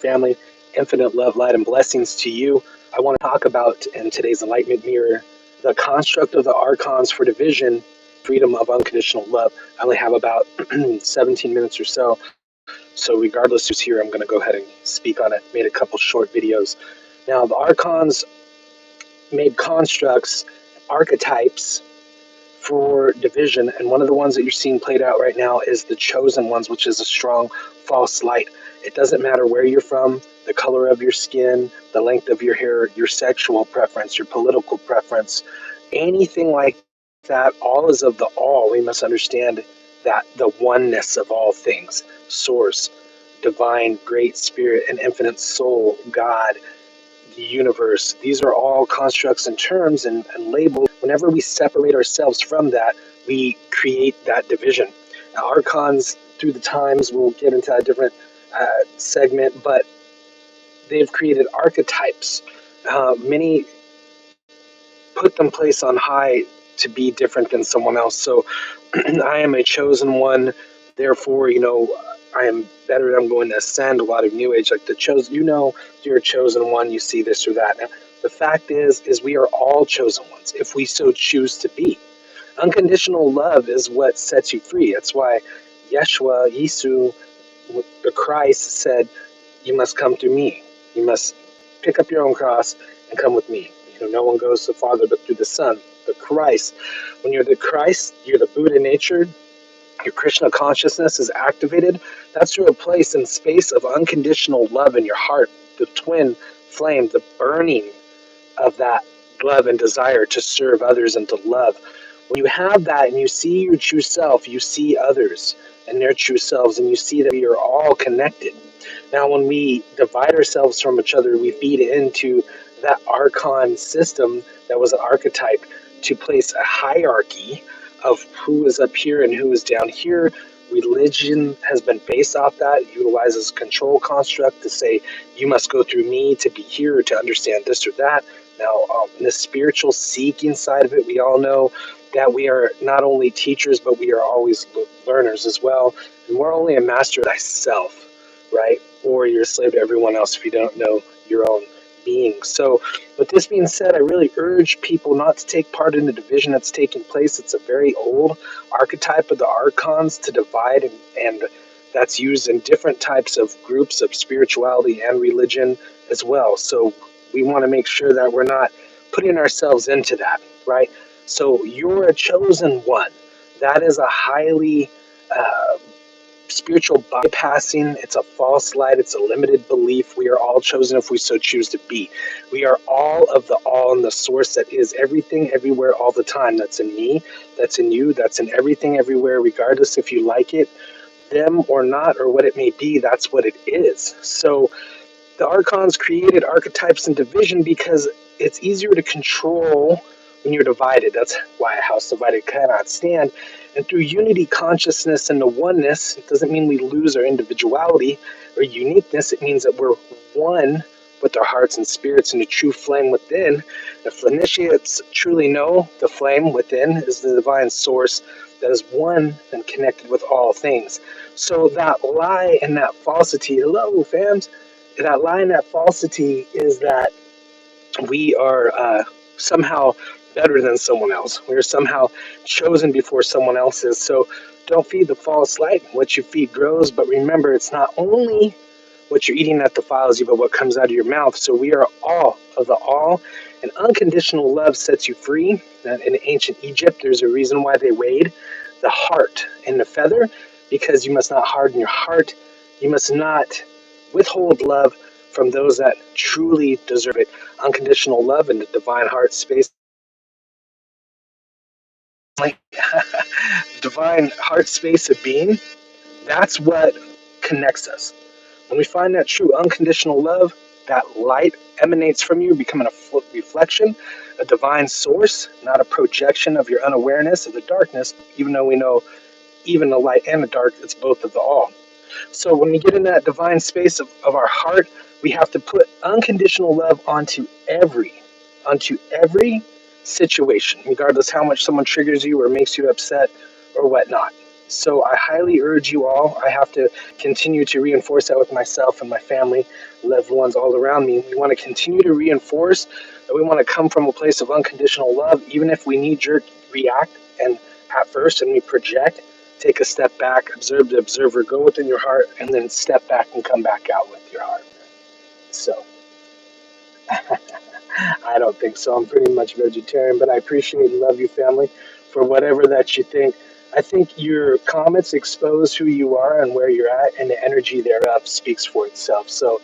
family, infinite love, light, and blessings to you. I want to talk about in today's Enlightenment Mirror the construct of the Archons for division, freedom of unconditional love. I only have about 17 minutes or so. So, regardless who's here, I'm going to go ahead and speak on it. Made a couple short videos. Now, the Archons made constructs, archetypes for division, and one of the ones that you're seeing played out right now is the chosen ones, which is a strong false light. It doesn't matter where you're from, the color of your skin, the length of your hair, your sexual preference, your political preference, anything like that. All is of the all. We must understand that the oneness of all things, source, divine, great spirit, and infinite soul, God, the universe. These are all constructs and terms and labels. Whenever we separate ourselves from that, we create that division. Now, Archons, through the times, we'll get into a different segment, but they've created archetypes. Many put them place on high to be different than someone else. So I am a chosen one. Therefore, I am better. I'm going to ascend. A lot of New Age, like the chosen. You're a chosen one. You see this or that. Now, the fact is we are all chosen ones if we so choose to be. Unconditional love is what sets you free. That's why Yeshua, Yesu, the Christ said, "You must come through me. You must pick up your own cross and come with me." No one goes to the Father but through the Son, the Christ. When you're the Christ, you're the Buddha nature, your Krishna consciousness is activated. That's through a place and space of unconditional love in your heart, the twin flame, the burning of that love and desire to serve others and to love. When you have that and you see your true self, you see others and their true selves, and you see that we are all connected. Now, when we divide ourselves from each other, we feed into that Archon system that was an archetype to place a hierarchy of who is up here and who is down here. Religion has been based off that. It utilizes control construct to say, you must go through me to be here, to understand this or that. Now, in the spiritual seeking side of it, we all know that we are not only teachers, but we are always learners as well. And we're only a master of thyself, right? Or you're a slave to everyone else if you don't know your own being. So, with this being said, I really urge people not to take part in the division that's taking place. It's a very old archetype of the Archons to divide, and that's used in different types of groups of spirituality and religion as well. So, we want to make sure that we're not putting ourselves into that, right? So, you're a chosen one. That is a highly spiritual bypassing. It's a false light. It's a limited belief. We are all chosen if we so choose to be. We are all of the all in the source that is everything, everywhere, all the time. That's in me. That's in you. That's in everything, everywhere, regardless if you like it, them or not, or what it may be. That's what it is. So the Archons created archetypes and division because it's easier to control when you're divided. That's why a house divided cannot stand. And through unity consciousness and the oneness, it doesn't mean we lose our individuality or uniqueness. It means that we're one with our hearts and spirits and the true flame within. If initiates truly know the flame within is the divine source that is one and connected with all things. So that lie and that falsity, hello fams, that lie and that falsity is that we are somehow better than someone else. We're somehow chosen before someone else is. So don't feed the false light. What you feed grows. But remember, it's not only what you're eating that defiles you, but what comes out of your mouth. So we are all of the all. And unconditional love sets you free. And in ancient Egypt, there's a reason why they weighed the heart and the feather, because you must not harden your heart. You must not withhold love from those that truly deserve it. Unconditional love in the divine heart space, like divine heart space of being, that's what connects us. When we find that true unconditional love, that light emanates from you, becoming a reflection, a divine source, not a projection of your unawareness of the darkness, even though we know even the light and the dark, it's both of the all. So when we get in that divine space of our heart, we have to put unconditional love onto every situation, regardless how much someone triggers you or makes you upset or whatnot. So I highly urge you all. I have to continue to reinforce that with myself and my family, loved ones all around me. We want to continue to reinforce that we want to come from a place of unconditional love, even if we knee jerk react and at first and we project. Take a step back, observe the observer, go within your heart, and then step back and come back out with your heart. So I don't think so. I'm pretty much vegetarian, but I appreciate and love you, family, for whatever that you think. I think your comments expose who you are and where you're at, and the energy thereof speaks for itself. So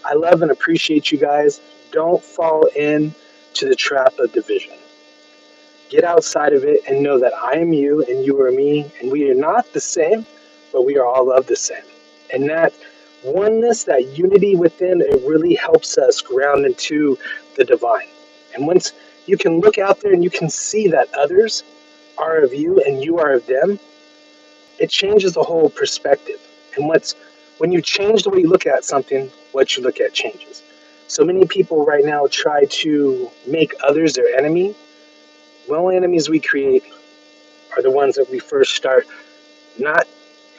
I love and appreciate you guys. Don't fall in to the trap of division. Get outside of it and know that I am you and you are me, and we are not the same, but we are all of the same. And that oneness, that unity within, it really helps us ground into the divine. And once you can look out there and you can see that others are of you and you are of them, it changes the whole perspective. And when you change the way you look at something, what you look at changes. So many people right now try to make others their enemy. The only enemies we create are the ones that we first start not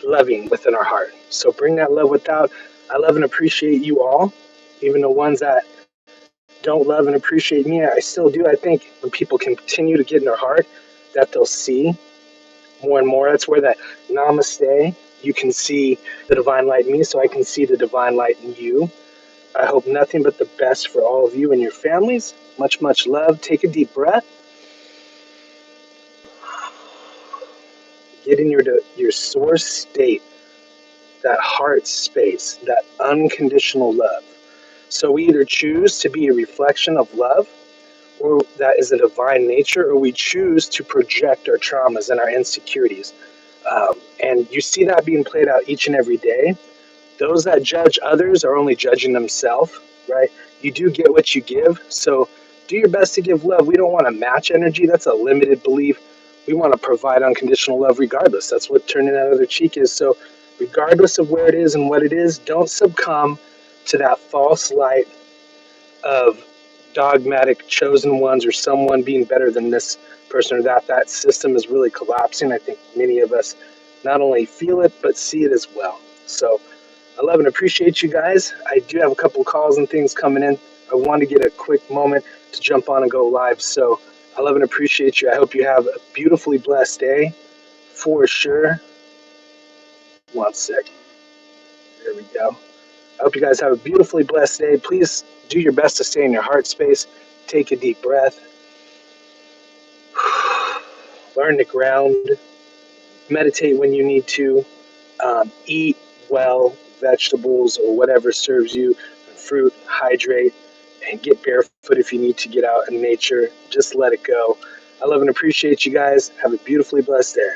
loving within our heart. So bring that love without. I love and appreciate you all, even the ones that don't love and appreciate me. I still do. I think when people continue to get in their heart, that they'll see more and more. That's where that namaste, you can see the divine light in me, so I can see the divine light in you. I hope nothing but the best for all of you and your families. Much, much love. Take a deep breath. Get in your source state, that heart space, that unconditional love. So we either choose to be a reflection of love, or that is a divine nature, or we choose to project our traumas and our insecurities. And you see that being played out each and every day. Those that judge others are only judging themselves, right? You do get what you give. So do your best to give love. We don't want to match energy. That's a limited belief. We want to provide unconditional love regardless. That's what turning that other cheek is. So regardless of where it is and what it is, don't succumb to that false light of dogmatic chosen ones or someone being better than this person or that. That system is really collapsing. I think many of us not only feel it, but see it as well. So I love and appreciate you guys. I do have a couple calls and things coming in. I want to get a quick moment to jump on and go live. So I love and appreciate you. I hope you have a beautifully blessed day for sure. 1 sec. There we go. I hope you guys have a beautifully blessed day. Please do your best to stay in your heart space. Take a deep breath. Learn to ground. Meditate when you need to. Eat well, vegetables or whatever serves you, fruit, hydrate, and get barefoot if you need to get out in nature. Just let it go. I love and appreciate you guys. Have a beautifully blessed day.